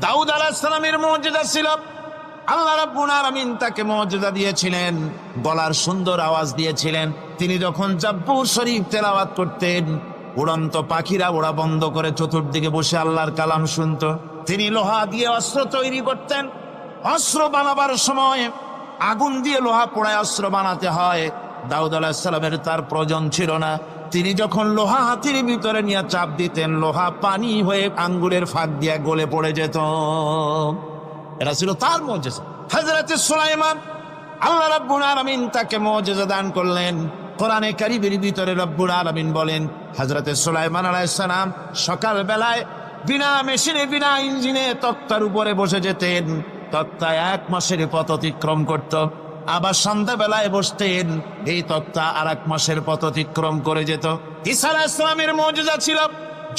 দাউদ আলাইহিস সালামের মুজিজা ছিল, আল্লাহ রাব্বুল আলামিন তাকে মুজিজা দিয়েছিলেন, গলার সুন্দর আওয়াজ দিয়েছিলেন। তিনি যখন জাব্বুর শরীফ তেলাওয়াত করতেন, উড়ন্ত পাখিরা ওড়া বন্ধ করে চতুর্দিকে বসে আল্লাহর কালাম শুনত। তিনি লোহা দিয়ে অস্ত্র তৈরি করতেন। অস্ত্র বানাবার সময় আগুন দিয়ে লোহা পোড়ায় অস্ত্র বানাতে হয়। দাউদ আলাইহিস সালামের তার প্রয়োজন ছিল না। তিনি যখন লোহা হাতির ভিতরে নিয়ে চাপ দিতেন, লোহা পানি হয়ে আঙ্গুলের ফাঁক দিয়ে গলে পড়ে যেত। এটা ছিল তার মুজিজা। হযরত সুলাইমান, আল্লাহ রাব্বুল আলামিন তাকে মুজিজা দান করলেন। কোরআনে কারীমের ভিতরে রব্বুল আলামিন বলেন, হযরত সুলাইমান আলাইহিস সালাম সকাল বেলায় বিনা মেশিনে বিনা ইঞ্জিনে তক্তার উপরে বসে যেতেন। তক্তা 1 মাসের পথ অতিক্রম করত। আবার সন্ধ্যা বেলায় বসতেন, এই তক্তা আর 1 মাসের পথ অতিক্রম করে যেত। ঈসা আলাইহিস সালামের মুজিজা ছিল,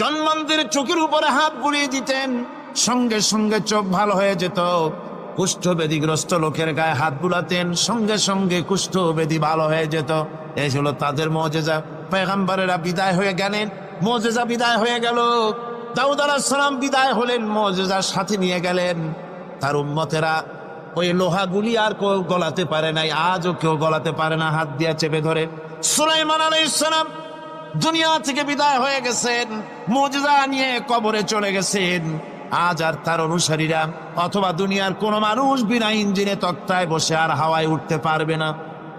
জন্মান্তের চোখের উপরে হাত বুলিয়ে দিতেন, সঙ্গে সঙ্গে চোখ ভালো হয়ে যেত। কুষ্ঠব্যাধিগ্রস্ত লোকের গায়ে হাত বুলাতেন, সঙ্গে সঙ্গে কুষ্ঠব্যাধি ভালো হয়ে যেত। এই ছিল তাদের মুজিজা। পয়গম্বরেরা বিদায় হয়ে গেলেন, মুজিজা বিদায় হয়ে গেল। দাউদ আলাইহিস সালাম বিদায় হলেন, মুজিজার সাথে নিয়ে গেলেন। তার উম্মতেরা ওই লোহাগুলি আর কেউ গলাতে পারে নাই, আজও কেউ গলাতে পারে না, হাত দিয়ে চেপে ধরে। সুলাইমান আলাইহিস সালাম দুনিয়া থেকে বিদায় হয়ে গেছেন, মুজিজা নিয়ে কবরে চলে গেছেন। আজ আর তার অনুসারীরা অথবা দুনিয়ার কোন মানুষ বিনা ইঞ্জিনে তক্তায় বসে আর হাওয়ায় উঠতে পারবে না।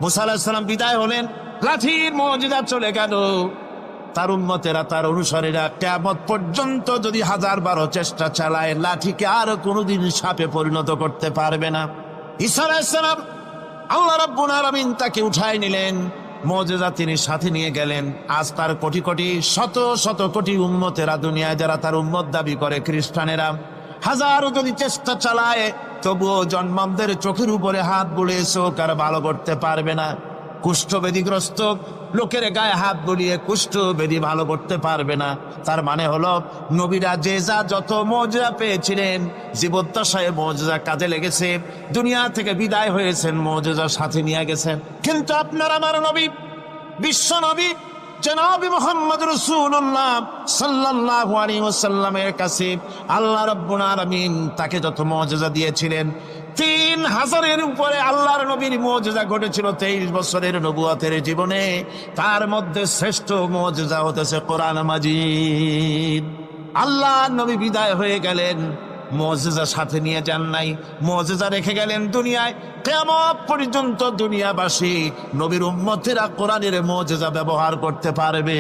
মুসা আলাইহিস সালাম বিদায় হলেন, লাঠির মুজিজা চলে গেল। তার উম্মতেরা, তার অনুসারীরা কিয়ামত পর্যন্ত যদি 1012 চেষ্টা চালায়, লাঠিকে আর কোনোদিন সাপে পরিণত করতে পারবে না। ঈসা আলাইহিস সালাম, আল্লাহ রাব্বুল আলামিন তাকে উঠায় নিলেন, মুজিজা তিনি সাথে নিয়ে গেলেন। আজ তার কোটি কোটি শত শত কোটি উম্মতেরা দুনিয়ায় যারা তার উম্মত দাবি করে, খ্রিস্টানেরা হাজারো যদি চেষ্টা চালায়, তবুও জন্মামদের চোখের উপরে হাত বুলিয়ে চোখ আর ভালো করতে পারবে না। কুষ্ঠব্যাধিগ্রস্ত লোকের গায়ে হাত বুলিয়ে কুষ্ঠব্যাধি ভালো করতে পারবে না। তার মানে হলো, নবীরা যে যা যত মুজিজা পেয়েছিলেন, জীবদ্দশায় মুজিজা কাজে লেগেছে, দুনিয়া থেকে বিদায় হয়েছেন, মুজিজার সাথে নিয়ে গেছেন। কিন্তু আপনার আমার নবী, বিশ্ব নবী জনাব মুহাম্মদ রাসূলুল্লাহ সাল্লাল্লাহু আলাইহি ওয়াসাল্লামের কাছে আল্লাহ রাব্বুল আলামিন তাকে যত মুজিজা দিয়েছিলেন, 3000-এর উপরে আল্লাহর নবীর মুজিজা ঘটেছিল 23 বছরের নবুয়তের জীবনে। তার মধ্যে শ্রেষ্ঠ মুজিজা হতেছে কোরআন মাজিদ। আল্লাহ নবী বিদায় হয়ে গেলেন, মুজিজা সাথে নিয়ে যান নাই, মুজিজা রেখে গেলেন দুনিয়ায়। কিয়ামত পর্যন্ত দুনিয়াবাসী, নবীর উম্মতেরা কোরআনের মুজিজা ব্যবহার করতে পারবে।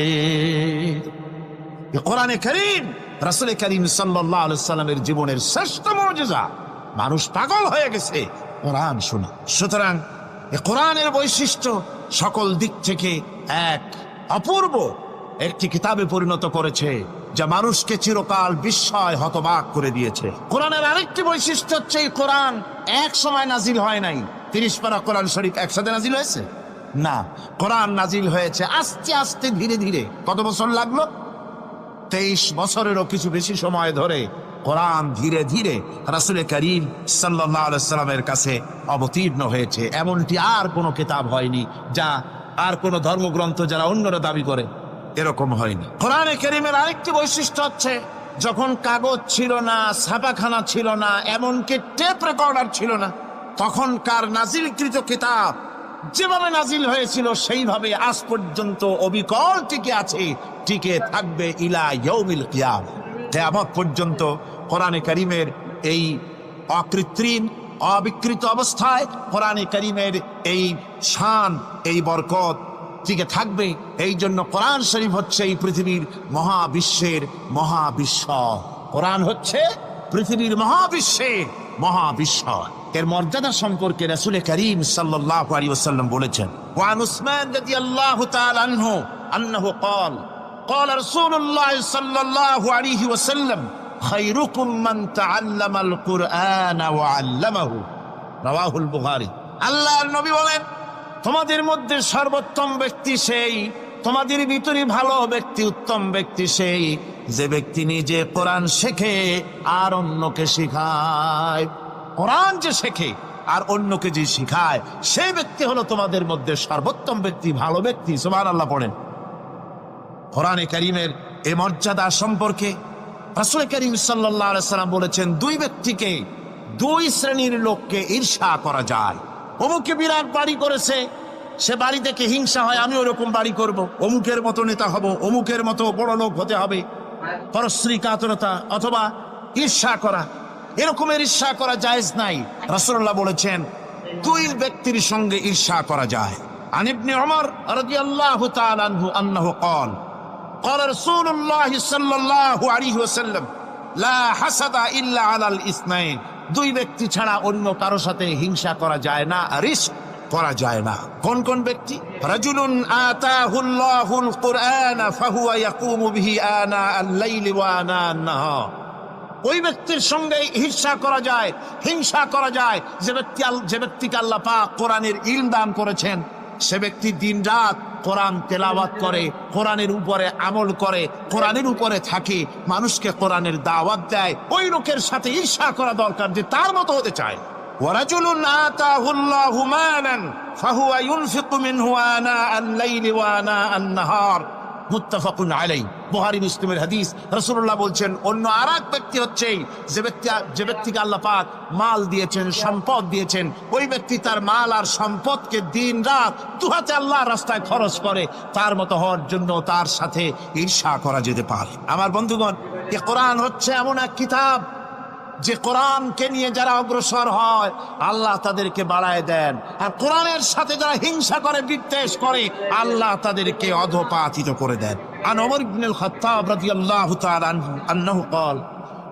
কোরআনে কারীম রাসূল কারীম সাল্লাল্লাহু আলাইহি সাল্লামের জীবনের শ্রেষ্ঠ মুজিজা। মানুষ পাগল হয়ে গেছে কোরআন শুনে। সুতরাং কোরআনের বৈশিষ্ট্য সকল দিক থেকে এক অপূর্ব একটি কিতাবে পরিণত করেছে, যা মানুষকে চিরকাল বিস্ময় হতবাক করে দিয়েছে। কোরআনের আরেকটি বৈশিষ্ট্য হচ্ছে, এই কোরআন এক সময় নাজিল হয় নাই। 30 পারা কোরআন শরীফ একসাথে নাজিল হয়েছে না, কোরআন নাজিল হয়েছে আস্তে আস্তে, ধীরে ধীরে। কত বছর লাগলো? 23 বছরেরও কিছু বেশি সময় ধরে কোরআন ধীরে ধীরে রাসূল কারীম সাল্লাল্লাহু আলাইহি সাল্লামের কাছে অবতীর্ণ হয়েছে। এমনটি আর কোনো কিতাব হয়নি, যা আর কোনো ধর্মগ্রন্থ যারা অন্যরা দাবি করে, এরকম হয়নি। কোরআনে কারীমের আরেকটি বৈশিষ্ট্য হচ্ছে, যখন কাগজ ছিল না, ছাপাখানা ছিল না, এমনকি টেপ রেকর্ডার ছিল না, তখনকার নাজিলকৃত কিতাব যেভাবে নাজিল হয়েছিল সেইভাবে আজ পর্যন্ত অবিকল টিকে আছে, টিকে থাকবে ইলা ইয়াউমিল কিয়ামah। কিয়ামত পর্যন্ত কোরআনে কারীমের এই অকৃত্রিম অবিকৃত অবস্থায় কোরআনে কারীমের এই শান, এই বরকত টিকে থাকবে। এই জন্য কোরআন শরীফ হচ্ছে এই পৃথিবীর মহাবিশ্বের মহাবিশ্ব। কোরআন হচ্ছে পৃথিবীর মহাবিশ্বের মহাবিশ্ব। এর মর্যাদা সম্পর্কে রাসূল কারীম সাল্লাল্লাহু আলাইহি ওয়াসাল্লাম বলেছেন, ওয়ান উসমান রাদিয়াল্লাহু তাআলা আনহু আন্নাহু ক্বাল قال رسول الله صلى الله عليه وسلم خيركم من تعلم القرآن وعلمه رواه البخاري। আল্লাহর নবী বলেন, তোমাদের মধ্যে সর্বোত্তম ব্যক্তি সেই, তোমাদের ভিতরে ভালো ব্যক্তি, উত্তম ব্যক্তি সেই, যে ব্যক্তি নিজে কোরআন শেখে আর অন্যকে শেখায়। কোরআন যে শেখে আর অন্যকে যে শেখায়, সেই ব্যক্তি হলো তোমাদের মধ্যে সর্বোত্তম ব্যক্তি, ভালো ব্যক্তি। সুবহানাল্লাহ পড়েন। কোরআনে কারীমের এই মর্যাদা সম্পর্কে রাসূল করিম সাল্লাল্লাহু আলাইহি সাল্লাম বলেছেন, দুই ব্যক্তিকে, দুই শ্রেণীর লোককে ঈর্ষা করা যায়। অমুকে বিরাট বাড়ি করেছে, সে বাড়ি থেকে হিংসা হয়, আমি ওরকম বাড়ি করব, অমুকের মতো নেতা হব, অমুকের মতো বড় লোক হতে হবে। পরশ্রী কাতরতা অথবা ঈর্ষা করা, এরকমের ঈর্ষা করা জায়েজ নাই। রাসূলুল্লাহ বলেছেন দুই ব্যক্তির সঙ্গে ঈর্ষা করা যায়। আন ইবনে ওমর রাদিয়াল্লাহু তাআলা আনহু আন্নাহু قال قال رسول الله صلى الله عليه وسلم لا حسد الا على الاثنين। দুই ব্যক্তি ছাড়া অন্য কারো সাথে হিংসা করা যায় না, রিস্ক করা যায় না। কোন কোন ব্যক্তি? রাজুলুন আতাহুল্লাহুল কুরআন ফাহুয়া ইয়াকুমু বিহি আনা আল-লাইলি ওয়া আনা আন-নাহার। ওই ব্যক্তির সঙ্গে ঈর্ষা করা যায়, হিংসা করা যায় যে ব্যক্তিকে আল্লাহ পাক কোরআনের ইলম দান করেছেন, সে ব্যক্তি দিন রাত কোরআন তেলাওয়াত করে, কোরআনের উপরে আমল করে, কোরআনের উপরে থাকে, মানুষকে কোরআনের দাওয়াত দেয়। ওই লোকের সাথে ঈর্ষা করা দরকার যে তার মতো হতে চায়। ওয়ারাজুলুন আতাহুল্লাহু মালান ফাহুয়া ইউনফিকু মিনহু আনা আল-লাইলি ওয়া আনা আন-নাহার। মুত্তাফাকুন আলাইহি, বুখারী মুসলিমের হাদিস। রাসূলুল্লাহ বলছেন অন্য আরেক ব্যক্তি হচ্ছে যে ব্যক্তিকে আল্লাহ পাক মাল দিয়েছেন, সম্পদ দিয়েছেন, ওই ব্যক্তি তার মাল আর সম্পদকে দিন রাত দুহাতে আল্লাহর রাস্তায় খরচ করে। তার মতো হওয়ার জন্য তার সাথে ঈর্ষা করা যেতে পারে। আমার বন্ধুগণ, এই কোরআন হচ্ছে এমন এক কিতাব যে কোরআনকে নিয়ে যারা অগ্রসর হয় আল্লাহ তাদেরকে বাড়ায় দেন, আর কোরআনের সাথে যারা হিংসা করে, বিদ্বেষ করে, আল্লাহ তাদেরকে অধপাতিত করে দেন। আন ওমর ইবনুল খাত্তাব রাদিয়াল্লাহু তাআলা আনহু আন্নাহু قال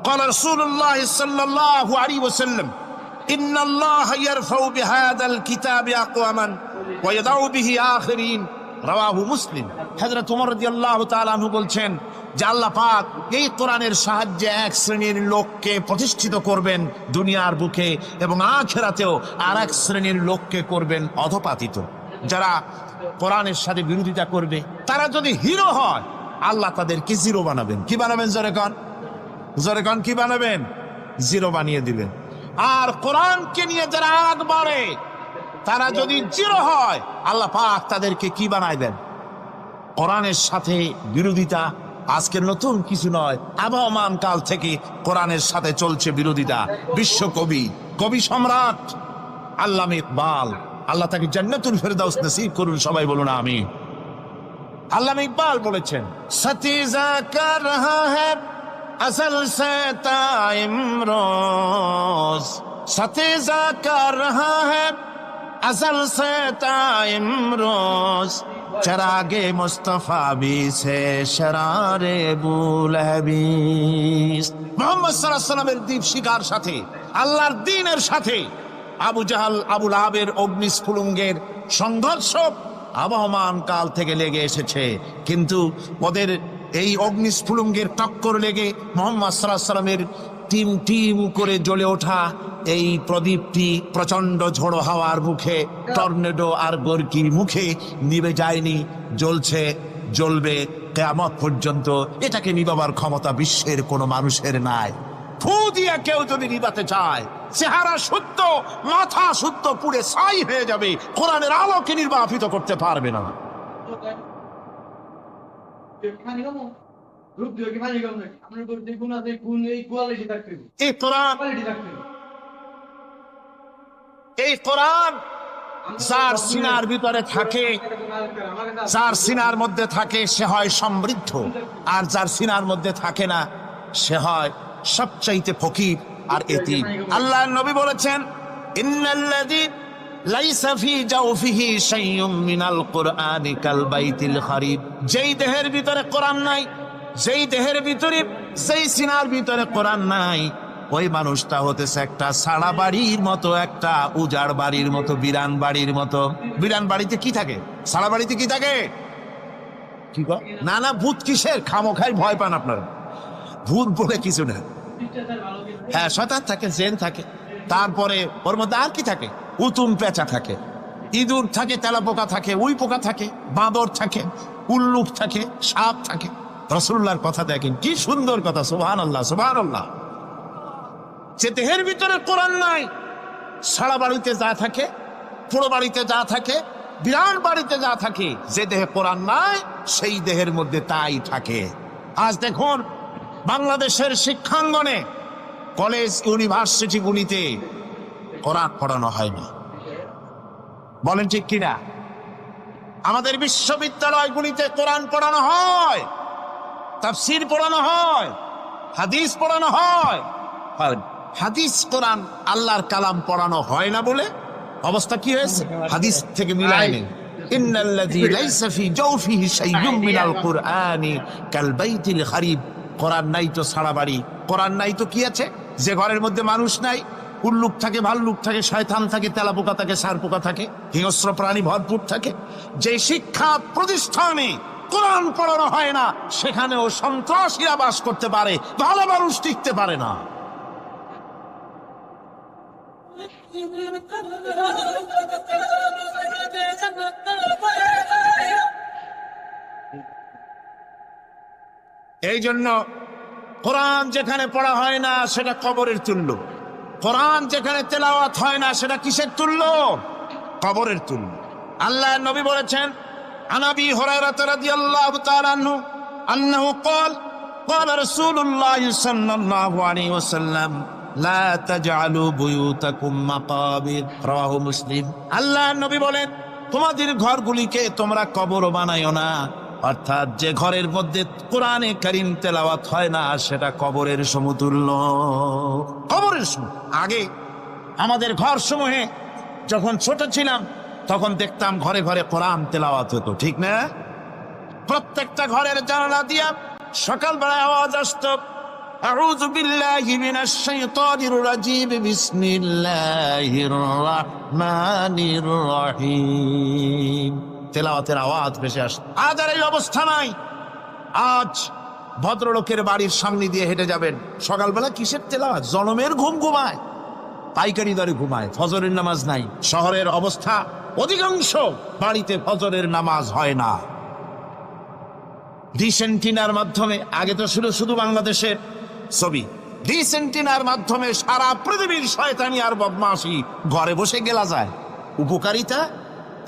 قال رسول الله صلى الله عليه وسلم ان الله يرفع بهذا الكتاب اقواما ويضع به آخرين রাওয়াহু মুসলিম। হযরত ওমর রাদিয়াল্লাহু তাআলা আনহু বলছেন যে আল্লাহ পাক এই কোরআনের সাহায্যে এক শ্রেণীর লোককে প্রতিষ্ঠিত করবেন দুনিয়ার বুকে, এবং আখিরাতেও আর এক শ্রেণীর লোককে করবেন অধপাতিত। যারা কোরআনের সাথে বিরোধিতা করবে, তারা যদি হিরো হয় আল্লাহ তাদেরকে জিরো বানাবেন। কি বানাবেন? জোরে কন কি বানাবেন? জিরো বানিয়ে দিবেন। আর কোরআনকে নিয়ে যারা আগ বাড়ে, তারা যদি জিরো হয় আল্লাহ পাক তাদেরকে কি বানায় দেন? কোরআনের সাথে বিরোধিতা আজকের নতুন কিছু নয়, আবহমান কাল থেকে কোরআনের সাথে চলছে বিরোধিতা। বিশ্বকবি, কবি সম্রাট আল্লামা ইকবাল, আল্লাহ তাকে জান্নাতুল ফেরদাউস নসিব করুন, সবাই বলুন আমিন। আল্লামা ইকবাল বলেছেন, সতীজা কর রহা হ্যায় আসল সে তাইমরোজ, সতীজা কর রহা হ্যায় আসল সে তাইমরোজ, চরাগে মুস্তাফা বি সে শরারে বুলহবিস। মুহাম্মদ সাল্লাল্লাহু আলাইহি ওয়াসাল্লামের দীপ শিকার সাথে, আল্লাহর দ্বীনের সাথে আবু জাহাল, আবু লাহাবের অগ্নিস্ফুলিঙ্গের সংঘর্ষ আবহমান কাল থেকে লেগে এসেছে। কিন্তু ওদের এই অগ্নিস্ফুলিঙ্গের টক্কর লেগে মুহাম্মদ সাল্লাল্লাহু আলাইহি ওয়াসাল্লামের টিম টিম করে জ্বলে ওঠা এই প্রদীপটি প্রচন্ড ঝোড়ো হাওয়ার মুখে, টর্নেডো আর গর্কির মুখে নিভে যায়নি, জ্বলছে, জ্বলবে কিয়ামত পর্যন্ত। এটাকে নিভাবার ক্ষমতা বিশ্বের কোনো মানুষের নাই। ফু দিয়ে কেউ যদি নিভাতে চায়, চেহারা শুদ্ধ, মাথা শুদ্ধ, পুড়ে ছাই হয়ে যাবে, কোরআনের আলোকে নির্বাপিত করতে পারবে না। এই কোরআন যার সিনার ভিতরে থাকে, যার সিনার মধ্যে থাকে, সে হয় সমৃদ্ধ, আর যার সিনার মধ্যে থাকে না সে হয় সবচাইতে ফকির আর এতিম। আল্লাহর নবী বলেছেন, ইন্নাল্লাযী লাইসা ফি জাওফিহি শাইউম মিনাল কুরআনি কাল বাইতিল খারিব। যেই দেহের ভিতরে কোরআন নাই, যেই দেহের ভিতরে, যেই সিনার ভিতরে কোরআন নাই, ওই মানুষটা হতেছে একটা সাড়া বাড়ির মতো, একটা উজাড় বাড়ির মতো, বিরান বাড়ির মতো। বিরান বাড়িতে কি থাকে? সাড়া বাড়িতে কি থাকে? কি কয়? না না, ভূত কিসের? খামোখাই ভয় পান আপনারা। ভূত বলে কিছু না। হ্যাঁ, শয়তান থাকে, জিন থাকে, তারপরে ওর মধ্যে আর কি থাকে? উতুম পেঁচা থাকে, ইঁদুর থাকে, তেলাপোকা থাকে, উই পোকা থাকে, বাঁদর থাকে, উল্লুক থাকে, সাপ থাকে। রাসূলুল্লাহর কথা দেখেন, কি সুন্দর কথা। সুবহানাল্লাহ, সুবহানাল্লাহ। যে দেহের ভিতরে কোরআন নাই, সারা বাড়িতে যা থাকে, পুরো বাড়িতে যা থাকে, বিরাট বাড়িতে যা থাকে, যে দেহে কোরআন নাই সেই দেহের মধ্যে তাই থাকে। আজ দেখুন বাংলাদেশের শিক্ষাঙ্গনে কলেজ ইউনিভার্সিটিগুলিতে কোরআন পড়ানো হয়নি, বলেন ঠিক কিনা? আমাদের বিশ্ববিদ্যালয়গুলিতে কোরআন পড়ানো হয়, তাফসীর পড়ানো হয়, হাদিস পড়ানো হয়। আর হাদিস কোরআন আল্লাহর কালাম পড়ানো হয় না বলে অবস্থা কি হয়েছে? হাদিস থেকে মিলায় নেন, ইন্নাল্লাযী লাইসা ফী জাওফিহি শাইউম মিনাল কুরআনি কাল বাইতিল খারিব। কোরআন নাই তো সারা বাড়ি, কোরআন নাই তো কি আছে? যে ঘরের মধ্যে মানুষ নাই, উল্লুক থাকে, ভাল্লুক থাকে, শয়তান থাকে, তেলাপোকা থাকে, সারপোকা থাকে, হিংস্র প্রাণী ভরপুর থাকে। যে শিক্ষা প্রতিষ্ঠানে কোরআন পড়ানো হয় না, সেখানেও সন্ত্রাসীরা বাস করতে পারে, ভালো মানুষ টিকতে পারে না। এই জন্য কোরআন যেখানে পড়া হয় না সেটা কবরের তুল্য, কোরআন যেখানে তেলাওয়াত হয় না সেটা কিসের তুল্য? কবরের তুল্য। আল্লাহ নবী বলেছেন, আনাবি হুরায়রা রাদিয়াল্লাহু তাআলা আনহু আন্নাহু ক্বাল ক্বালা রাসূলুল্লাহ সাল্লাল্লাহু আলাইহি ওয়াসাল্লাম লা তাজআলু বুয়ুতাকুম মাকাবির, রাওয়াহু মুসলিম। আল্লাহ নবী বলেন, তোমাদের ঘরগুলিকে তোমরা কবর বানায়ো না। অর্থাৎ যে ঘরের মধ্যে কোরআনে কারীম তেলাওয়াত হয় না সেটা কবরের সমতুল্য। কবরের সমতুল্য। আগে আমাদের ঘর সমূহে যখন ছোট ছিলাম তখন দেখতাম ঘরে ঘরে কোরআন তেলাওয়াত হতো, ঠিক না? প্রত্যেকটা ঘরের জানালা দিয়া সকালবেলায় আওয়াজ আসতো, আউযু বিল্লাহি মিনাশ শাইতানির রাজীম, বিসমিল্লাহির রাহমানির রহিম। তেলাওয়াতের আওয়াজ ভেসে আসে। আজ আর এই অবস্থা নাই। আজ ভদ্রলোকের বাড়ির সামনে দিয়ে হেঁটে যাবেন, সকালবেলা কিসের তেলাওয়াত? জনমের ঘুম ঘুমায়, পাইকারি দরে ঘুমায়, ফজরের নামাজ নাই। শহরের অবস্থা, অধিকাংশ বাড়িতে ফজরের নামাজ হয় না। ডিসেন্টিনার মাধ্যমে, আগে তো ছিল শুধু বাংলাদেশের ছবি, ডিসেন্টিনার মাধ্যমে সারা পৃথিবীর শয়তানি আর বদমাশি ঘরে বসে গেলা যায়। উপকারিতা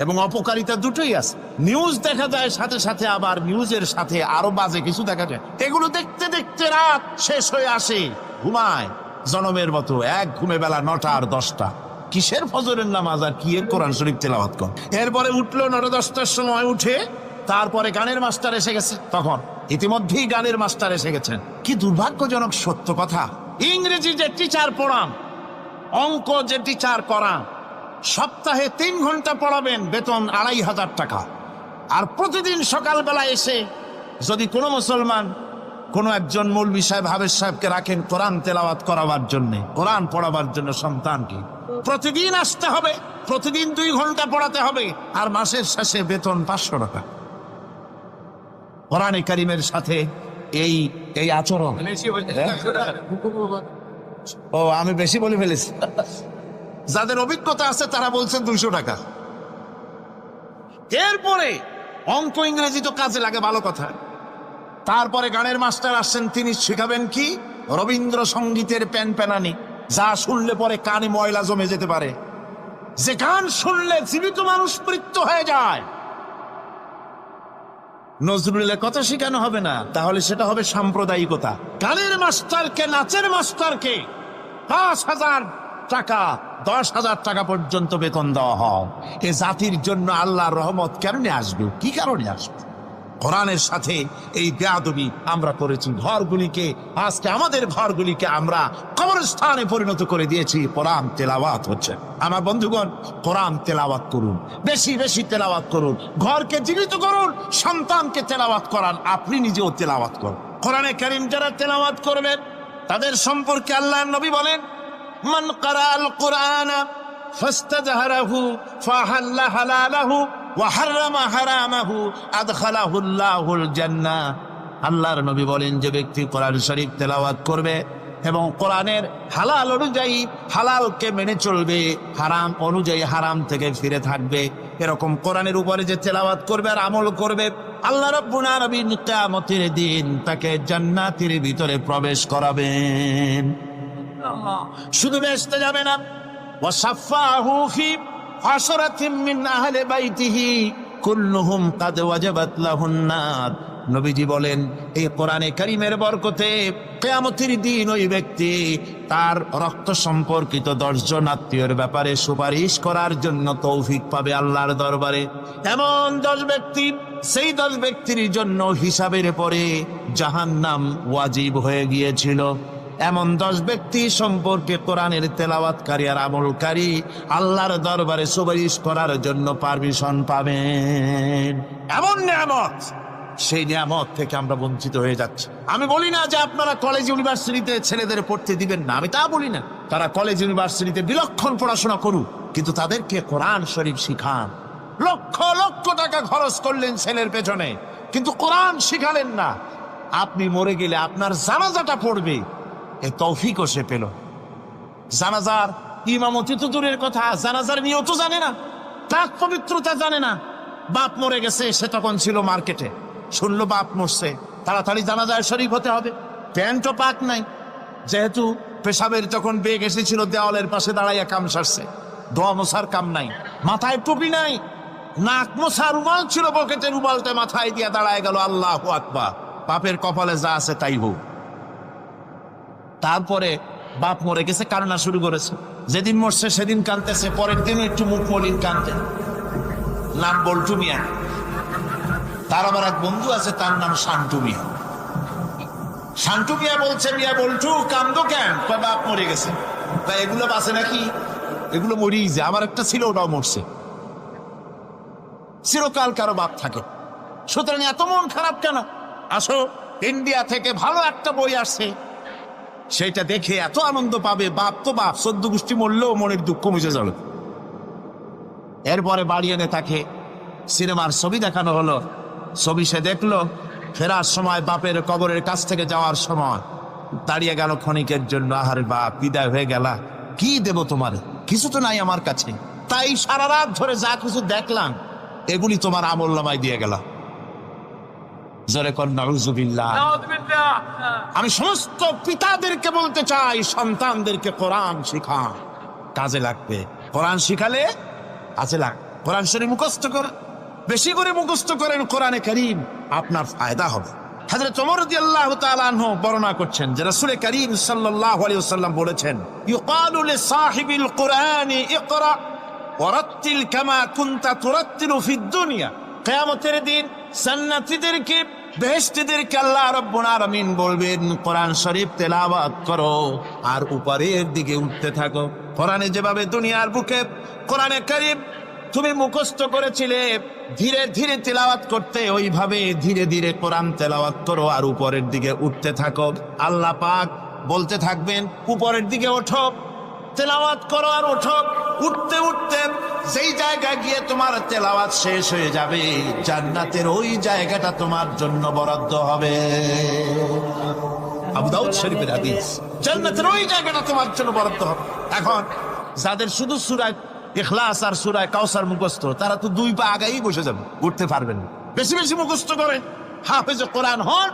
এবং অপকারিতা দুটোই আছে। নিউজ দেখা যায়, সাথে সাথে আবার নিউজের সাথে আরো বাজে কিছু দেখা যায়। এগুলো দেখতে দেখতে রাত শেষ হয়ে আসে, ঘুমায় জনমের মতো, এক ঘুমে বেলা 9টা আর 10টা। কিসের ফজরের নামাজ আর কি এর কোরআন শরীফ তেলাওয়াত কর। এরপরে উঠলো 9টা-10টার সময়, উঠে তারপরে গানের মাস্টার এসে গেছে। তখন ইতিমধ্যেই গানের মাস্টার এসে গেছেন। কি দুর্ভাগ্যজনক সত্য কথা, ইংরেজি যে টিচার পড়ান, অঙ্ক যে টিচার করান, সপ্তাহে 3 ঘন্টা পড়াবেন, বেতন 2500 টাকা। আর প্রতিদিন সকালবেলা এসে যদি কোনো মুসলমান কোনো একজন মৌলভী সাহেব, হাফেজ সাহেবকে রাখেন কোরআন তেলাওয়াত করাবার জন্য, কোরআন পড়াবার জন্য সন্তানকে, প্রতিদিন আসতে হবে, প্রতিদিন 2 ঘন্টা পড়াতে হবে, আর মাসের শেষে বেতন 500 টাকা। কোরআনে কারীমের সাথে এই এই আচরণ। ও, আমি বেশি বলে ফেলেছি। যাদের অভিজ্ঞতা আছে তারা বলছেন 200 টাকা। এরপরে অঙ্ক ইংরেজি তো কাজে লাগে, ভালো কথা। তারপরে গানের মাস্টার আসছেন, তিনি শেখাবেন কি? রবীন্দ্রসঙ্গীতের প্যানপ্যানানি, যা শুনলে পরে কানে ময়লা জমে যেতে পারে, যে গান শুনলে জীবিত মানুষ মৃত্যু হয়ে যায়। নজরুলের কথা শেখানো হবে না, তাহলে সেটা হবে সাম্প্রদায়িকতা। গানের মাস্টারকে, নাচের মাস্টারকে 5,000 টাকা, 10,000 টাকা পর্যন্ত বেতন দেওয়া হয়। এ জাতির জন্য আল্লাহর রহমত কেমনে আসবে? কি কারণে আসবে? কোরআনের সাথে এই বেয়াদবি আমরা করেছি। ঘরগুলিকে, আজকে আমাদের ঘরগুলিকে আমরা কবরস্থানে পরিণত করে দিয়েছি। কোরআন তেলাওয়াত হচ্ছে। আমার বন্ধুগণ, কোরআন তেলাওয়াত করুন, বেশি বেশি তেলাওয়াত করুন, ঘরকে জীবিত করুন, সন্তানকে তেলাওয়াত করান, আপনি নিজেও তেলাওয়াত করুন। কোরআনে কারীম যারা তেলাওয়াত করবেন তাদের সম্পর্কে আল্লাহর নবী বলেন, মান ক্বারাআল কুরআনা ফাস্তাজহারাহু ফাহাল্লা হালালাহু ওয়া হারামা হারামাহু আদখালাহুল্লাহুল জান্নাহ। আল্লাহর নবী বলেন, যে ব্যক্তি কোরআন শরীফ তেলাওয়াত করবে এবং কোরআনের হালাল অনুযায়ী হালালকে মেনে চলবে, হারাম অনুযায়ী হারাম থেকে ফিরে থাকবে, এরকম কোরআনের উপরে যে তেলাওয়াত করবে আর আমল করবে, আল্লাহ রাব্বুল আলামিন কিয়ামতের দিন তাকে জান্নাতের ভিতরে প্রবেশ করাবেন। শুধু বেহেশতে যাবে না, ওয়া সাফাহু ফি আশরাতিন মিন আহলি বাইতিহি কুল্লুহুম কাদ ওয়াজাবাত লাহুন নার নবীজি বলেন এই কোরআনে কারীমের বরকতে কিয়ামতের দিন ওই ব্যক্তি তার রক্ত সম্পর্কিত 10 জন আত্মীয়ের ব্যাপারে সুপারিশ করার জন্য তৌফিক পাবে আল্লাহর দরবারে। এমন 10 ব্যক্তি, সেই 10 ব্যক্তির জন্য হিসাবের পরে জাহান্নাম ওয়াজিব হয়ে গিয়েছিল। এমন 10 ব্যক্তি সম্পর্কে কোরআনের তেলাওয়াতকারী আর আমলকারী আল্লাহর দরবারে সুপারিশ করার জন্য পারমিশন পাবেন। এমন নিয়ামত, সেই নিয়ামত থেকে আমরা বঞ্চিত হয়ে যাচ্ছি। আমি বলি না যে আপনারা কলেজ ইউনিভার্সিটিতে ছেলেদের পড়তে দিবেন না, আমি তা বলি না। তারা কলেজ ইউনিভার্সিটিতে বিলক্ষণ পড়াশোনা করুক, কিন্তু তাদেরকে কোরআন শরীফ শিখান। লক্ষ লক্ষ টাকা খরচ করলেন ছেলের পেছনে, কিন্তু কোরআন শিখালেন না। আপনি মরে গেলে আপনার জানাজাটা পড়বে, এ তৌফিকও সে পেল। জানাজার ইমামতি তো দূরের কথা, জানাজার নিয়ত জানে না, তার পবিত্রতা জানে না। বাপ মরে গেছে, সে তখন ছিল মার্কেটে, শুনলো বাপ মরছে, তাড়াতাড়ি জানাজায় শরীক হতে হবে। প্যান্টও পাক নাই, যেহেতু পেশাবের যখন বেগ এসেছিল দেওয়ালের পাশে দাঁড়াইয়া কাম সারছে, দোয়া মোছার কাম নাই, মাথায় টুপি নাই, নাক মোছা রুমাল ছিল পকেটের, রুমালটা মাথায় দিয়া দাঁড়ায় গেল। আল্লাহু আকবার, বাপের কপালে যা আছে তাই হোক। তারপরে বাপ মরে গেছে, কান্না শুরু করেছে। যেদিন মরছে সেদিন কাঁদতেছে, পরের দিনও একটু মুখ মলিন কাঁদতে। নাম বল্টু মিয়া। তার আবার এক বন্ধু আছে, তার নাম শান্টু মিয়া। শান্টু মিয়া বলছে, মিয়া বল্টু কান্দো কেন? বাপ মরে গেছে। তা এগুলো বাঁচে নাকি? এগুলো মরিই যায়। আমার একটা ছিল, ওটাও মরছে। চিরকাল কারো বাপ থাকে, সুতরাং এত মন খারাপ কেন? আসো, ইন্ডিয়া থেকে ভালো একটা বই আসছে, সেইটা দেখে এত আনন্দ পাবে। বাপ তো বাপ, 14 গোষ্ঠী মরলেও মনের দুঃখ মুছে যাবে। এরপরে বাড়ি এনে তাকে সিনেমার ছবি দেখানো হলো। ছবি সে দেখলো, ফেরার সময় বাপের কবরের কাছ থেকে যাওয়ার সময় দাঁড়িয়ে গেল ক্ষণিকের জন্য। আহারে বাপ, বিদায় হয়ে গেলা, কি দেব তোমার? কিছু তো নাই আমার কাছে, তাই সারা রাত ধরে যা কিছু দেখলাম এগুলি তোমার আমলনামায় দিয়ে গেলাম। জোরে কর নাউযুবিল্লাহ। আমি সমস্ত পিতাদেরকে বলতে চাই, সন্তানদেরকে কোরআন শিখা, কাজে লাগবে। কোরআন শিখালে কাজে লাগবে। কোরআন শরীফ মুখস্থ করেন, বেশি করে মুখস্থ করেন কোরআনে কারীম, আপনার ফায়দা হবে। হযরত ওমর রাদিয়াল্লাহু তাআলা আনহু বর্ণনা করছেন যে রাসূল কারীম সাল্লাল্লাহু আলাইহি ওয়াসাল্লাম বলেছেন, ইউকালু লিসাহিবিল কুরআনি ইকরা ওয়ারাত্তিল কামা কুনতা তুরাত্তিলু ফিদ দুনিয়া। কিয়ামতের দিন জান্নাতীদেরকে, বেহেশতীদেরকে আল্লাহ রাব্বুল আলামিন বলবেন, কোরআন শরীফ তেলাওয়াত করো আর উপরের দিকে উঠতে থাকো। কোরআনে যেভাবে দুনিয়ার বুকে কোরআনে কারীম তুমি মুখস্থ করেছিলে, ধীরে ধীরে তেলাওয়াত করতে, ওইভাবে ধীরে ধীরে কোরআন তেলাওয়াত করো আর উপরের দিকে উঠতে থাকো। আল্লাহ পাক বলতে থাকবেন, উপরের দিকে ওঠো, তেলাওয়াত করো আর ওঠো। উঠতে উঠতে যেই জায়গায় গিয়ে তোমার তেলাওয়াত শেষ হয়ে যাবে, জান্নাতের ওই জায়গাটা তোমার জন্য বরাদ্দ হবে। আবু দাউদ শরীফের হাদিস, জান্নাতের ওই জায়গাটা তোমার জন্য বরাদ্দ হবে। এখন যাদের শুধু সূরা ইখলাস আর সূরা কাউসার মুখস্থ, তারা তো 2 পা আগাই বসে যাবে, উঠতে পারবেন না। বেশি বেশি মুখস্থ করেন, হাফেজে কোরআন হন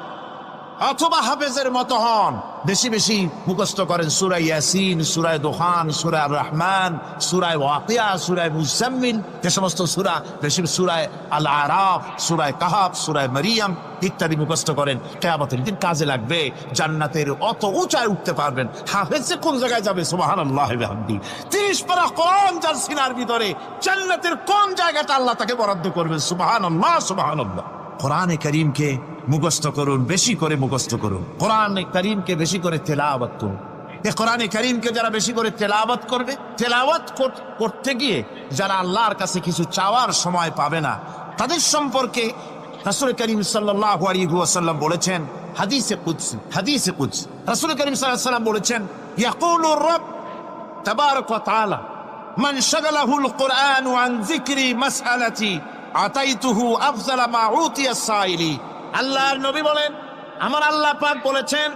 অথবা হাফেজের মতো হন। বেশি বেশি মুখস্থ করেন সূরা ইয়াসিন, সূরা দুখান, সূরা আর রহমান, সূরা ওয়াকিয়া, সূরা মুজাম্মিল, যে সমস্ত সূরা, বেশি সূরা আল আরাফ, সূরা কাহাফ, সূরা মারিয়াম ইত্যাদি মুখস্থ করেন। কিয়ামতের দিন কাজে লাগবে, জান্নাতের অত উঁচায় উঠতে পারবেন। হাফেজে কোন জায়গায় যাবে? সুবহানাল্লাহি ওয়া বিহামদিহি। 30 পারা কোরআন যার সিনার ভিতরে, জান্নাতের কোন জায়গাটা আল্লাহ তাকে বরাদ্দ করবেন? সুবহানাল্লাহ, সুবহানাল্লাহ। কোরআনে কারীমকে মুখস্থ করুন, বেশি করে মুখস্থ করুন। কোরআনে কারীমকে বেশি করে তেলাওয়াত করুন। এই কোরআনে কারীমকে যারা বেশি করে তেলাওয়াত করবে, তেলাওয়াত করতে গিয়ে যারা আল্লাহর কাছে কিছু চাওয়ার সময় পাবে না, তাদের সম্পর্কে রাসূল করিম সাল্লাল্লাহু আলাইহি ওয়াসাল্লাম বলেছেন, হাদিসে কুদসি, হাদিসে কুদসি রাসূল করিম সাল্লাল্লাহু আলাইহি ওয়াসাল্লাম বলেছেন, ইয়াকুলু রাব তাবারাক ওয়া তাআলা মান শাগালাহুল কুরআনু আন যিকরি মাসআলাতি আতাইতুহু আফজালা মা উতিয়াস সাইলি। আল্লাহর নবী বলেন, আমার আল্লাহ পাক বলেছেন,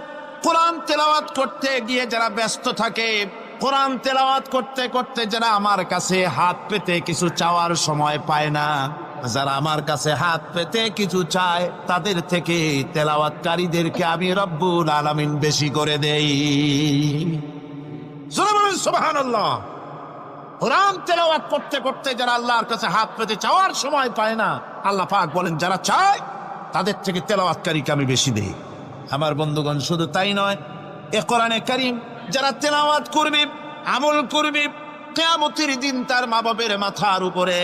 কোরআন তেলাওয়াত করতে গিয়ে যারা ব্যস্ত থাকে, কোরআন তেলাওয়াত করতে করতে যারা আমার কাছে হাত পেতে কিছু চাওয়ার সময় পায় না, যারা আমার কাছে হাত পেতে কিছু চায়, তাদের থেকে তেলাওয়াতকারীদেরকে আমি রব্বুল আলামিন বেশি করে দেই। জোরে বলুন সুবহানাল্লাহ। কোরআন তেলাওয়াত করতে করতে যারা আল্লাহর কাছে হাত পেতে চাওয়ার সময় পায় না, আল্লাহ পাক বলেন যারা চায় তাদের থেকে তেলাওয়াতকারীকে আমি বেশি দেই। আমার বন্ধুগণ, শুধু তাই নয়, এ কোরআনে কারীম যারা তেলাওয়াত করবে, আমল করবে, কিয়ামতের দিন তার মা বাপের মাথার উপরে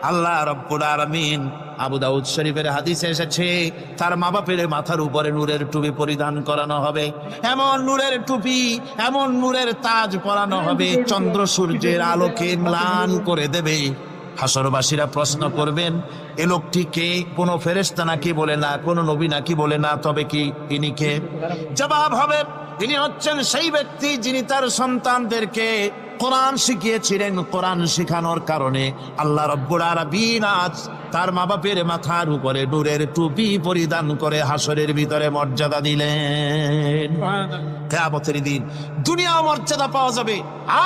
আল্লাহ রাব্বুল আলামিন, আবু দাউদ শরীফের হাদিসে এসেছে, তার মা বাপের মাথার উপরে নূরের টুপি পরিধান করানো হবে। এমন নূরের টুপি, এমন নূরের তাজ পরানো হবে, চন্দ্র সূর্যের আলোকে ম্লান করে দেবে। হাসরবাসীরা প্রশ্ন করবেন, এ লোকটি কে? কোনো ফেরেশতা নাকি বলে না, কোন নবী নাকি বলে না, তবে কি ইনি কে? জবাব হবে, তিনি হচ্ছেন সেই ব্যক্তি যিনি তার সন্তানদেরকে কোরআন শিখিয়েছিলেন। কোরআন শিখানোর কারণে আল্লাহ রাব্বুল আলামিন আজ তার মা বাপের মাথার উপরে নূরের টুপি পরিধান করে হাসরের ভিতরে মর্যাদা দিলেন। কিয়ামতের দিন দুনিয়াও মর্যাদা পাওয়া যাবে,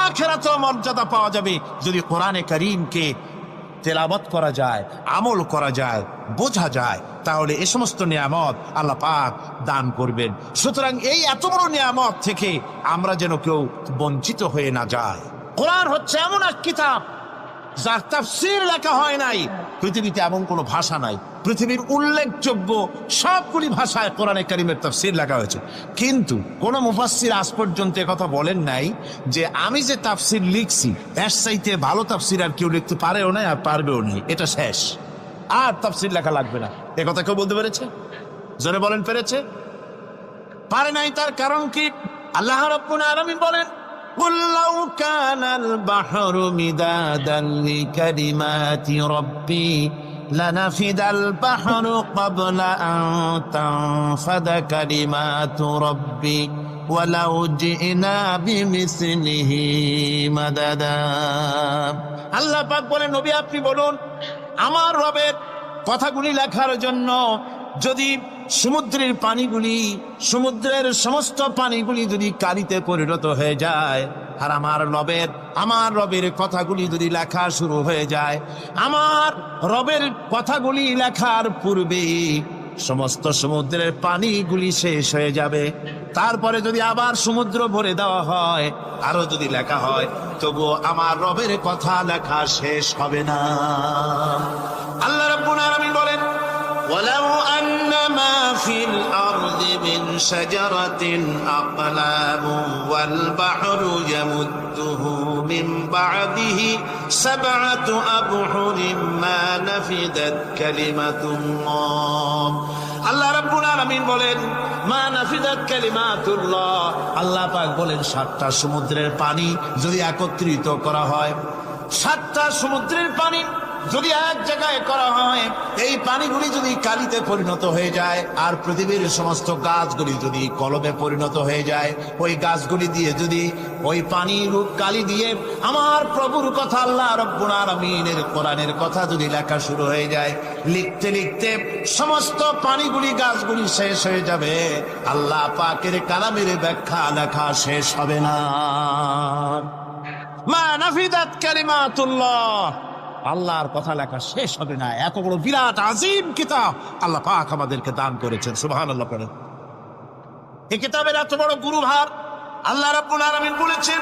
আখিরাতেও মর্যাদা পাওয়া যাবে যদি কোরআনে কারীমকে তেলাওয়াত করা যায়, আমল করা যায়, বোঝা যায়, তাহলে এই সমস্ত নিয়ামত আল্লাহ পাক দান করবেন। সুতরাং এই এত বড় নিয়ামত থেকে আমরা যেন কেউ বঞ্চিত হয়ে না যায়। কোরআন হচ্ছে এমন এক কিতাব যার তাফসীর লেখা হয় নাই। পৃথিবীতে এমন কোনো ভাষা নাই, পৃথিবীর উল্লেখযোগ্য সবগুলি ভাষায় কোরআনে কারীমের তাফসীর লেখা হয়েছে, কিন্তু কোন মুফাসসির আজ পর্যন্ত কথা বলেন নাই যে আমি যে তাফসীর লিখছি এর চাইতে ভালো তাফসীর আর কেউ লিখতে পারেও না আর পারবেও না, এটা শেষ, আর তাফসীর লেখা লাগবে না। এ কথা কেউ বলতে পেরেছে? জোরে বলেন, পেরেছে? পারে নাই। তার কারণ কি? আল্লাহ রাব্বুল আলামিন বলেন, قُلْ لَوْ كَانَ الْبَحْرُ مِدَادًا لِكَلِمَاتِ رَبِّي لَنَفِدَ الْبَحْرُ قَبْلَ أَن تَنفَدَ كَلِمَاتُ رَبِّي وَلَوْ جِئْنَا بِمِثْلِهِ مَدَدًا। আল্লাহ পাক বলেন, নবী আপনি বলুন, আমার রবের কথাগুলি লেখার জন্য যদি সমুদ্রের পানিগুলি, সমুদ্রের সমস্ত পানিগুলি যদি কালিতে পরিণত হয়ে যায়, আর আমার রবের কথাগুলি যদি লেখা শুরু হয়ে যায়, আমার রবের কথাগুলি লেখার পূর্বে সমস্ত সমুদ্রের পানিগুলি শেষ হয়ে যাবে। তারপরে যদি আবার সমুদ্র ভরে দেওয়া হয়, আরো যদি লেখা হয়, তবুও আমার রবের কথা লেখা শেষ হবে না। আল্লাহ রাব্বুল আলামিন বলেন, ওয়ালাউ আন্না মা ফিল আরদি মিন শাজারাতিন আকলামু ওয়াল বাহরু ইয়ামুদ্দুহু মিন বা'দিহি সাবআতু আবহুরিন মা নাফিদাত কালিমাতুল্লাহ। আল্লাহ রাব্বুল আলামিন বলেন, মা নাফিদাত কালিমাতুল্লাহ। আল্লাহ পাক বলেন, 7টা সমুদ্রের পানি যদি একত্রিত করা হয়, 7টা সমুদ্রের পানি যদি এক জায়গায় করা হয়, এই পানিগুলি যদি কালিতে পরিণত হয়ে যায়, আর পৃথিবীর সমস্ত গাছগুলি যদি কলমে পরিণত হয়ে যায়, ওই গাছগুলি দিয়ে যদি ওই পানি রূপ কালি দিয়ে আমার প্রভুর কথা, আল্লাহ রাব্বুল আলামিনের কোরআনের কথা যদি লেখা শুরু হয়ে যায়, লিখতে লিখতে সমস্ত পানিগুলি, গাছগুলি শেষ হয়ে যাবে, আল্লাহ পাকের কালামের ব্যাখ্যা লেখা শেষ হবে না। মা নাফিদাত কালিমাতুল্লাহ, আল্লাহর কথা লেখা শেষ হবে না। এত বড় বিরাট আজিম কিতাব আল্লাহ পাক আমাদেরকে দান করেছেন, সুবহানাল্লাহ পড়েন। এই কিতাবের এত বড় গুরুভার আল্লাহ রাব্বুল আলামিন বলেছেন,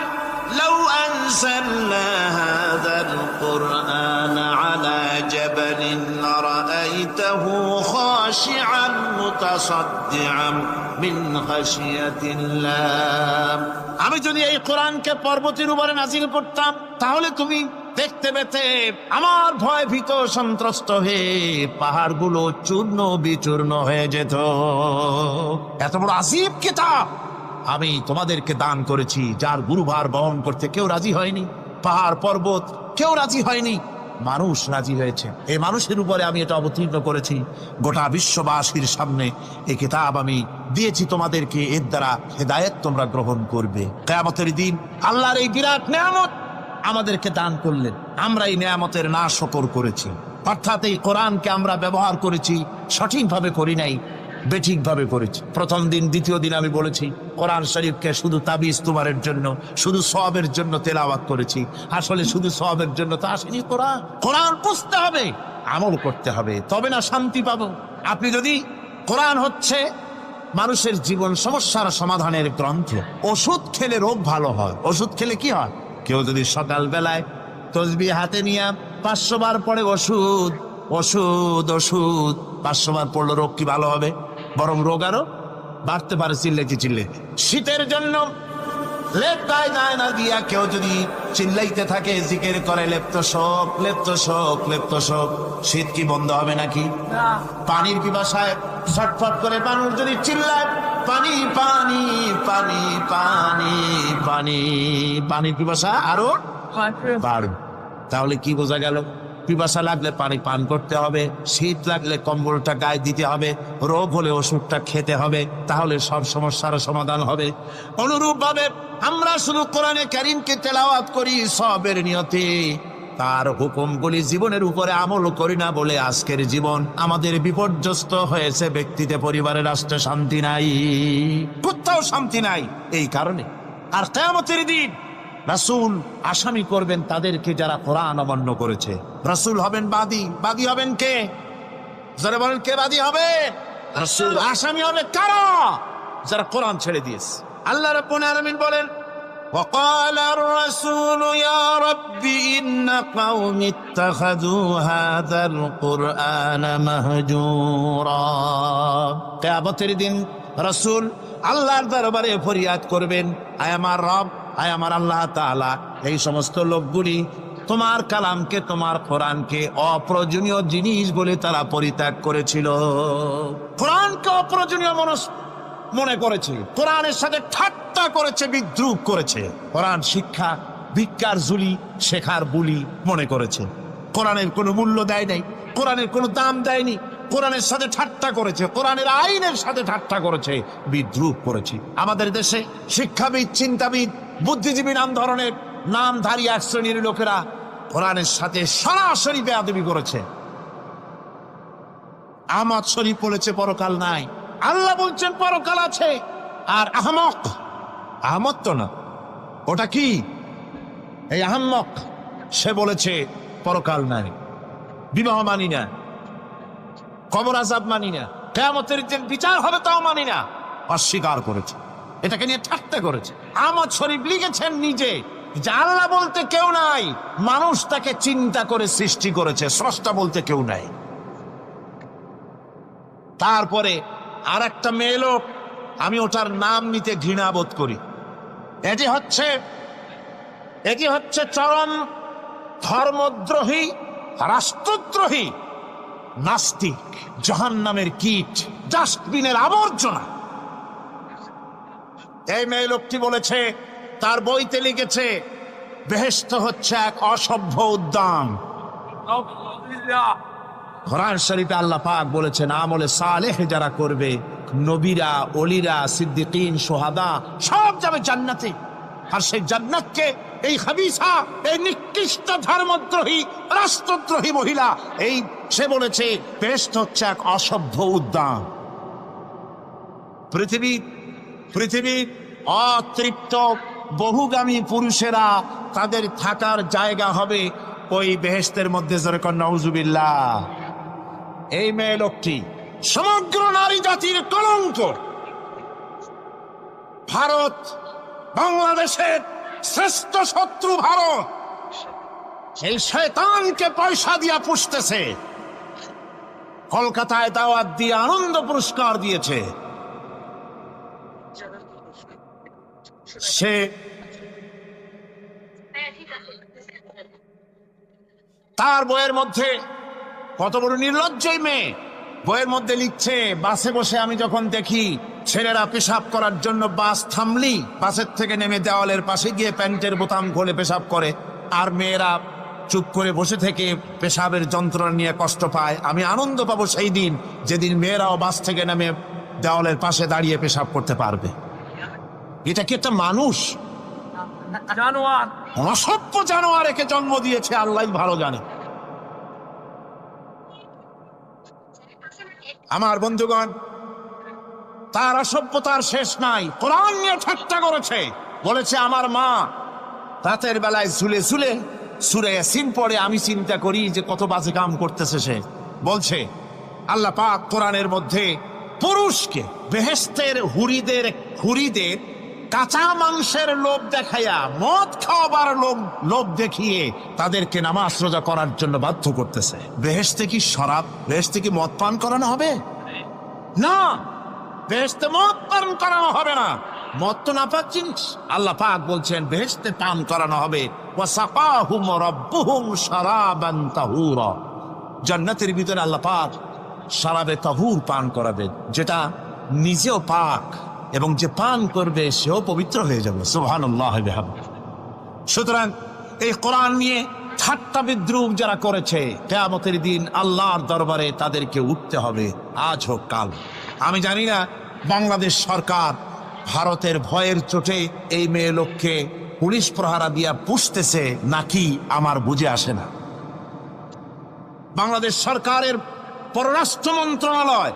লাউ আনজালনা হাযাল কুরআন আলা জাবালিন লারাআইতাহু খাশিআন মুতাসাদ্দিআন মিন খাশিয়াতিল্লাহ। আমি যদি এই কোরআনকে পর্বতের উপরে নাজিল করতাম, তাহলে তুমি দেখতে পেতে আমার ভয় ভীত সন্ত্রস্ত হয়ে পাহাড়গুলো চূর্ণ বিচূর্ণ হয়ে যেত। এত বড় আযীম কিতাব আমি তোমাদেরকে দান করেছি, যার গুরুভার বহন করতে কেউ রাজি হয়নি, পাহাড় পর্বত কেউ রাজি হয়নি, মানুষ রাজি হয়েছে। এই মানুষের উপরে আমি এটা অবতীর্ণ করেছি, গোটা বিশ্ববাসীর সামনে এই কিতাব আমি দিয়েছি তোমাদেরকে, এর দ্বারা হেদায়েত তোমরা গ্রহণ করবে। কিয়ামতের দিন আল্লাহর এই বিরাট নিয়ামত আমাদেরকে দান করলেন, আমরা এই নিয়ামতের নাশকর করেছি, অর্থাৎ এই কোরআনকে আমরা ব্যবহার করেছি সঠিকভাবে করি নাই, বেঠিকভাবে করেছি। প্রথম দিন, দ্বিতীয় দিন আমি বলেছি কোরআন শরীফকে শুধু তাবিজ তোমারের জন্য, শুধু সওয়াবের জন্য তেলাওয়াত করেছি। আসলে শুধু সওয়াবের জন্য তো আসেনি কোরআন। কোরআন বুঝতে হবে, আমল করতে হবে, তবে না শান্তি পাবো। আপনি যদি, কোরআন হচ্ছে মানুষের জীবন সমস্যার সমাধানের গ্রন্থ। ওষুধ খেলে রোগ ভালো হয়। ওষুধ খেলে কি হয়? কেউ যদি সকাল বেলায় তসবিহ হাতে নিয়ে 500 বার পড়ে ওষুধ ওষুধ ওষুধ, 500 বার পড়লো রোগ কি ভালো হবে? বরং রোগ আরো বাড়তে পারে চিল্লাইতে চিল্লাইতে। শীতের জন্য লেপ গায়ে যায় না দিয়া কেউ যদি চিল্লাইতে থাকে, জিকির করে লেপ্ত শোক লেপ্ত শোক লেপ্ত শোক, শীত কি বন্ধ হবে নাকি? পানির পিপাসায় ছটফট করে মানুষ যদি চিল্লায় পানি পানি পানি পানি পানি, পানির পিপাসা আরো বাড়বে। তাহলে কি বোঝা গেল? পিপাসা লাগলে পানি পান করতে হবে, শীত লাগলে কম্বলটা গায়ে দিতে হবে, রোগ হলে ওষুধটা খেতে হবে, তাহলে সব সমস্যার সমাধান হবে। অনুরূপ ভাবে আমরা শুধু কোরআনে কারীমকে তেলাওয়াত করি সবের নিয়তে, তার হুকুমগুলি জীবনের উপরে আমল করি না বলে আজকের জীবন আমাদের বিপর্যস্ত হয়েছে। ব্যক্তিতে, পরিবারে, রাষ্ট্রে শান্তি নাই, কোথাও শান্তি নাই এই কারণে। আর কিয়ামতের দিন রাসূল আসামি করবেন তাদেরকে যারা কোরআন অমান্য করেছে। রাসূল হবেন বাদী। বাদী হবেন কে? যারা বলেন কে বাদী হবে? রাসূল। আসামি হবে কারা? যারা কোরআন ছেড়ে দিয়েছে। আল্লাহ রাব্বুল আলামিন বলেন وقال الرسول يا رب إن قومي اتخذوا هذا القرآن مهجورا। কিয়ামতের দিন রাসূল আল্লাহর দরবারে ফরিয়াদ করবেন, আয় আমার রব, আয় আমার আল্লাহ তাআলা, এই সমস্ত লোকগুলি তোমার কালামকে, তোমার কোরআনকে অপ্রয়োজনীয় জিনিস বলে তারা পরিত্যাগ করেছিল। কোরআনকে অপ্রয়োজনীয় মনে করেছে, কোরআনের সাথে ঠাট্টা করেছে, বিদ্রুপ করেছে, কোরআন শিক্ষা ভিক্ষার ঝুলি, শেখার বুলি মনে করেছে। কোরআনের কোনো মূল্য দেয় নাই, কোরআনের কোনো দাম দেয়নি, কোরআনের সাথে ঠাট্টা করেছে, কোরআনের আইনের সাথে ঠাট্টা করেছে, বিদ্রুপ করেছে। আমাদের দেশে শিক্ষাবিদ, চিন্তাবিদ, বুদ্ধিজীবী নাম ধরনের নামধারী এক শ্রেণীর লোকেরা কোরআনের সাথে সরাসরি বেয়াদবি করেছে। আহমদ শরীফ বলেছে পরকাল নাই, আল্লাহ বলছেন পরকাল আছে। আর আহমক, আহমদ তো না, ওটা কি? এই আহমক সে বলেছে পরকাল নাই, বিবাহ মানি না, কবর আযাব মানি না, কিয়ামতের দিন বিচার হবে তাও মানি না, অস্বীকার করেছে, এটাকে নিয়ে ঠাট্টা করেছে। আহমদ শরীফ লিখেছেন নিজে যে আল্লাহ বলতে কেউ নাই, মানুষ তাকে চিন্তা করে সৃষ্টি করেছে, স্রষ্টা বলতে কেউ নাই। তারপরে আর একটা মেয়ে লোক, আমি ওটার নাম নিতে ঘৃণা বোধ করি, এটি হচ্ছে চরম ধর্মদ্রোহী, রাষ্ট্রদ্রোহী, নাস্তিক, জাহান্নামের কীট, ডাস্টবিনের আবর্জনা। এই মেয়ে লোকটি বলেছে, তার বইতে লিখেছে বেহেশত হচ্ছে এক অসভ্য উদ্যান। কোরআন শরীফে আল্লাহ পাক বলেছেন আমলে সালেহ যারা করবে, নবীরা, ওলিরা, সিদ্দিকিন, সোহাদা সব যাবে জান্নাতে। আর সেই জান্নাতকে এই হাবিসা, এই নিকৃষ্ট ধর্মদ্রোহী, রাষ্ট্রদ্রোহী মহিলা, এই সে বলেছে বেহেশত হচ্ছে এক অসভ্য উদ্যান। পৃথিবী অতৃপ্ত বহুগামী পুরুষেরা তাদের থাকার জায়গা হবে ওই বেহেশতের মধ্যে। যেরকম নাউজুবিল্লাহ। এই মেয়ে লোকটি সমগ্র নারী জাতির কলঙ্ক। ভারত, বাংলাদেশের শ্রেষ্ঠ শত্রু ভারত, এই শয়তানকে পয়সা দিয়া পুষতেছে। কলকাতায় দাওয়াত দিয়ে আনন্দ পুরস্কার দিয়েছে। সে তার বইয়ের মধ্যে, কত বড় নির্লজ্জই মেয়ে, বইয়ের মধ্যে লিখছে বাসে বসে আমি যখন দেখি ছেলেরা পেশাব করার জন্য বাস থামলি বাসের থেকে নেমে দেওয়ালের পাশে গিয়ে প্যান্টের বোতাম খুলে পেশাব করে, আর মেয়েরা চুপ করে বসে থেকে পেশাবের যন্ত্রণা নিয়ে কষ্ট পায়, আমি আনন্দ পাবো সেই দিন যেদিন মেয়েরাও বাস থেকে নেমে দেওয়ালের পাশে দাঁড়িয়ে পেশাব করতে পারবে। এটা কি একটা মানুষ? জানোয়ার, অসভ্য জানোয়ার একে জন্ম দিয়েছে, আল্লাহ ভালো জানে। আমার বন্ধুগণ, তার অসভ্যতার শেষ নাই। কোরআন নিয়ে ঠাট্টা করেছে, বলেছে আমার মা রাতের বেলায় ঝুলে ঝুলে সূরা ইয়াসিন পড়ে, আমি চিন্তা করি যে কত বাজে কাম করতেছে সে। বলছে আল্লাহ পাক কোরআনের মধ্যে পুরুষকে বেহেশতের হুরিদের কাঁচা মাংসের লোভ দেখাইয়া, মদ খাওয়াবার লোভ দেখিয়ে তাদেরকে নামাজ রোজা করার জন্য বাধ্য করতেছে। বেহেশতে কি শরাব, বেহেশতে কি মদ পান করানো হবে? না, বেহেশতে মদ পান করানো হবে না। মদ তো নাপাক জিনিস। আল্লাহ পাক বলছেন বেহেশতে পান করানো হবে। ওয়াসাকাহুম রাব্বুহুম শারাবান তাহুরা। জান্নাতের ভিতরে আল্লাহ পাক শারাবে তাহুর পান করাবেন, যেটা নিজেও পাক এবং যে পান করবে সেও পবিত্র হয়ে যাবে। সুবহানাল্লাহ ওয়া বিহামদিহি। সুতরাং এই কোরআন নিয়ে ঠাট্টা বিদ্রুপ যারা করেছে, কিয়ামতের দিন আল্লাহর দরবারে তাদেরকে উঠতে হবে, আজ হোক কাল। আমি জানি না বাংলাদেশ সরকার ভারতের ভয়ের চোটে এই মেয়ে লোককে পুলিশ প্রহারা দিয়া পুষতেছে নাকি আমার বুঝে আসে না। বাংলাদেশ সরকারের পররাষ্ট্র মন্ত্রণালয়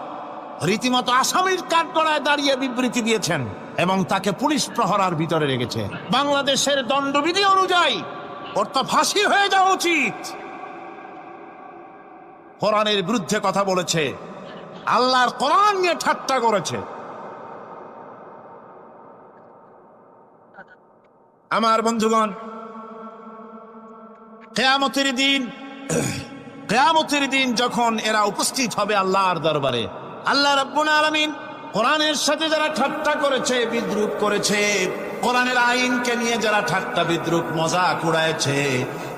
রীতিমতো আসামির কাঠগড়ায় দাঁড়িয়ে বিবৃতি দিয়েছেন এবং তাকে পুলিশ প্রহরার ভিতরে রেখেছে। বাংলাদেশের দণ্ডবিধি অনুযায়ী ওর তো ফাঁসি হয়ে যাওয়া উচিত। কোরআনের বিরুদ্ধে কথা বলেছে, আল্লাহর কোরআন নিয়ে ঠাট্টা করেছে। আমার বন্ধুগণ, কিয়ামতের দিন যখন এরা উপস্থিত হবে আল্লাহর দরবারে, আল্লাহ রাব্বুল আলামিন কোরআনের সাথে যারা ঠাট্টা করেছে, বিদ্রুপ করেছে, কোরআনের আইনকে নিয়ে যারা ঠাট্টা বিদ্রুপ মজাক উড়াইছে,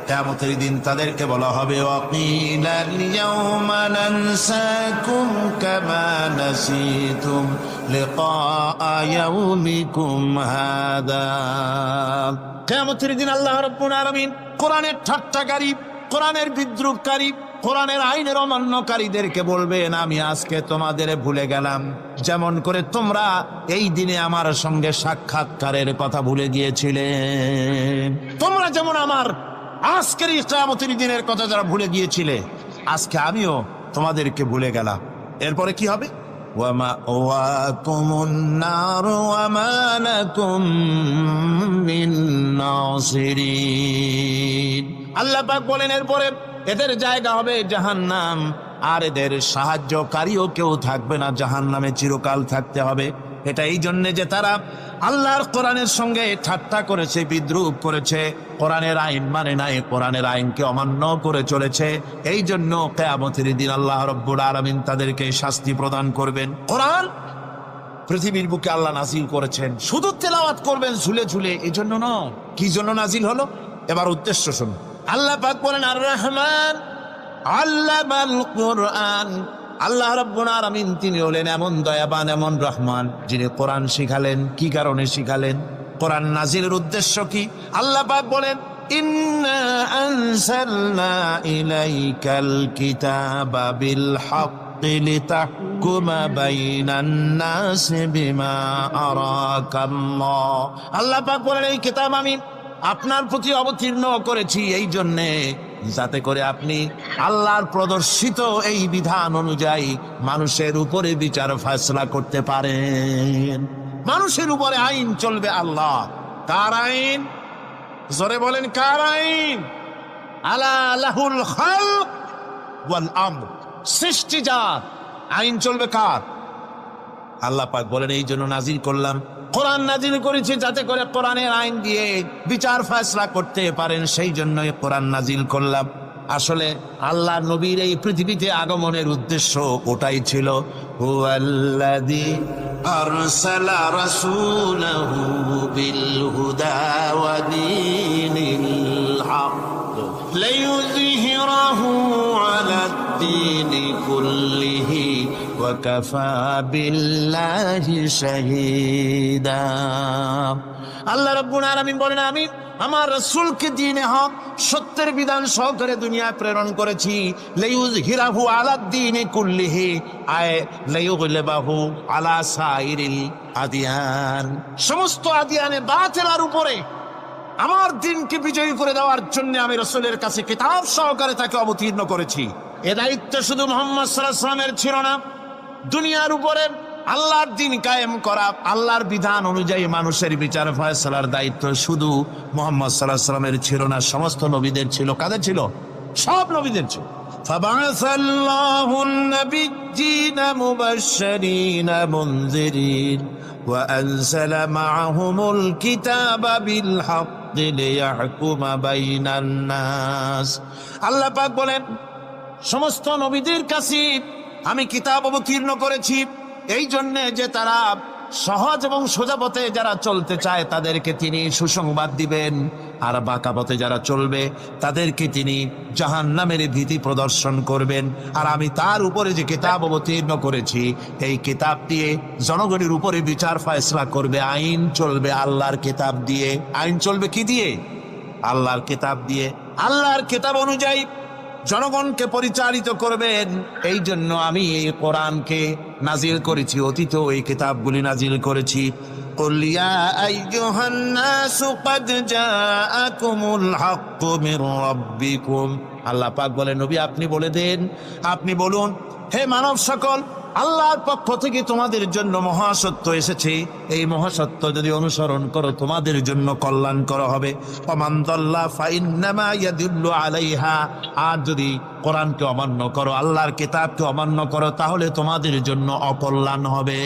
কিয়ামতের দিন তাদেরকে বলা হবে ওয়াকিলাল ইয়াউমা নানসাকুম কামা নাসিতুম লিকা ইয়াউমিকুম হাদা। কিয়ামতের দিন আল্লাহ রাব্বুল আলামিন কোরআনের ঠাট্টাকারী, কোরআনের বিদ্রুপকারী, কোরআনের আইনের অমান্যকারীদেরকে বলবেন আমি আজকে তোমাদের ভুলে গেলাম, যেমন করে তোমরা এই দিনে আমার সঙ্গে সাক্ষাৎকারের কথা ভুলে গিয়েছিলে। তোমরা যেমন আমার আজকের এই কিয়ামতের দিনের কথা যারা ভুলে গিয়েছিলে, আজকে আমিও তোমাদেরকে ভুলে গেলাম। এরপরে কি হবে? ওয়ামাওয়াকুমুন নার ওয়ামা লাকুম মিন নাসিরিন। আল্লাহ পাক বলেন এরপরে এদের জায়গা হবে জাহান্নাম, আর এদের সাহায্যকারীও কেউ থাকবে না, জাহান্নামে চিরকাল থাকতে হবে। এটা এই জন্য যে তারা আল্লাহর কোরআনের সঙ্গে ঠাট্টা করেছে, বিদ্রুপ করেছে, কোরআনের আইন মানে নাই, কোরআনের আইনকে অমান্য করে চলেছে। এই জন্য কিয়ামতের দিন আল্লাহ রাব্বুল আলামিন তাদেরকে শাস্তি প্রদান করবেন। কোরআন পৃথিবীর বুকে আল্লাহ নাজিল করেছেন, শুধু তেলাওয়াত করবেন ঝুলে ঝুলে, এই জন্য নয়। কি জন্য নাজিল হলো? এবার উদ্দেশ্য শুনুন। আল্লাহ পাক বলেন আর রহমান আল্লামাল কোরআন। আল্লাহ রাব্বুল আলামিন তিনি হলেন এমন দয়াবান, এমন রহমান, যিনি কোরআন শিখালেন। কি কারণে শিখালেন? কোরআন নাজিলের উদ্দেশ্য কি? আল্লাহ পাক বলেন ইন্না আনজালনা ইলাইকাল কিতাবা বিল হাক্কি লিতাহকুমা বাইনান নাসি বিমা আরাকাল্লাহ। আল্লাহ পাক বলেন এই কিতাব আমি আপনার প্রতি অবতীর্ণ করেছি এই জন্যে যাতে করে আপনি আল্লাহর প্রদর্শিত এই বিধান অনুযায়ী মানুষের উপরে বিচার ফয়সালা করতে পারেন। মানুষের উপরে আইন চলবে আল্লাহ। কার আইন? জোরে বলেন কার আইন? আলা লাহুল খালক ওয়াল আমর। সৃষ্টি যার, আইন চলবে কার? আল্লাহ পাক বলেন এই জন্য নাজিল করলাম, কোরআন নাজিল করেছে যাতে করে কোরআনের আইন দিয়ে বিচার ফয়সালা করতে পারেন, সেই জন্যই কোরআন নাজিল করলাম। আসলে আল্লাহ নবীর এই পৃথিবীতে আগমনের উদ্দেশ্য ওটাই ছিল। হুয়াল্লাযী আরসালা রাসূলাহু বিল হুদা ওয়া দীনিল হক লিইয়ুযহিরাহু আলাদ দীনি কুল্লিহি ওয়া কাফা বিল্লাহি শাহীদা। আল্লাহ রাব্বুল আলামিন বলেন আমি আমার রাসূলকে দ্বীনে হক, সত্যের বিধান সহকারে দুনিয়ায় প্রেরণ করেছি। লিইয়ুযহিরাহু আলাদ দীনি কুল্লিহি আয় লিইয়ুগলিবাহু আলা সাইরিল আদিয়ান। সমস্ত আদিয়ানে বাতিলের উপরে আমার দিনকে বিজয়ী করে দেওয়ার জন্য আমি রাসূলের কাছে কিতাব সহকারে তাকে অবতীর্ণ করেছি। এ দায়িত্ব শুধু মুহাম্মদ সাল্লাল্লাহু আলাইহি ওয়াসাল্লামের ছিল না, দুনিয়ার উপরে আল্লাহর দিন কায়েম করা, আল্লাহর বিধান অনুযায়ী মানুষের বিচার ফয়সালার দায়িত্ব শুধু মুহাম্মদ সাল্লাল্লাহু আলাইহি ওয়াসাল্লামের ছিল না, সমস্ত নবীদের ছিল। কাদের ছিল? সব নবীদের ছিল। ফাবাআসাল্লাহু আন-নাবিয়্যিনা মুবাশশিরিনা মুনযিরিন وأنزل معهم الكتاب بالحق ليحكم بين الناس আল্লাহ পাক বলেন সমস্ত নবীদের কাছে আমি কিতাব অবতীর্ণ করেছি এই জন্য যে তারা সহজ এবং সোজা পথে যারা চলতে চায় তাদেরকে তিনি সুসংবাদ দিবেন, আর বাঁকা পথে যারা চলবে তাদেরকে তিনি জাহান্নামের ভীতি প্রদর্শন করবেন। আর আমি তার উপরে যে কিতাব অবতীর্ণ করেছি এই কিতাব দিয়ে জনগণের উপরে বিচার ফয়সলা করবে, আইন চলবে আল্লাহর কিতাব দিয়ে। আইন চলবে কি দিয়ে? আল্লাহর কিতাব দিয়ে। আল্লাহর কিতাব অনুযায়ী জনগণকে পরিচালিত করবেন। এই জন্য আমি এই কোরআনকে নাজিল করেছি, অতীত এই কিতাবগুলি নাজিল করেছি। قل يا أيها الناس قد جاءكم الحق من ربكم আল্লাহ পাক বলেন নবী আপনি বলে দেন, আপনি বলুন হে মানব সকল, আল্লাহর পক্ষ থেকে তোমাদের জন্য মহাসত্য এসেছে, এই মহাসত্য যদি অনুসরণ করো তোমাদের জন্য কল্যাণকর হবে। ওমান দাল্লা ফাইন্নামা ইয়াদুল্লু আলাইহা, আর যদি কোরআনকে অমান্য করো, আল্লাহর কিতাবকে অমান্য করো, তাহলে তোমাদের জন্য অকল্যাণ হবে।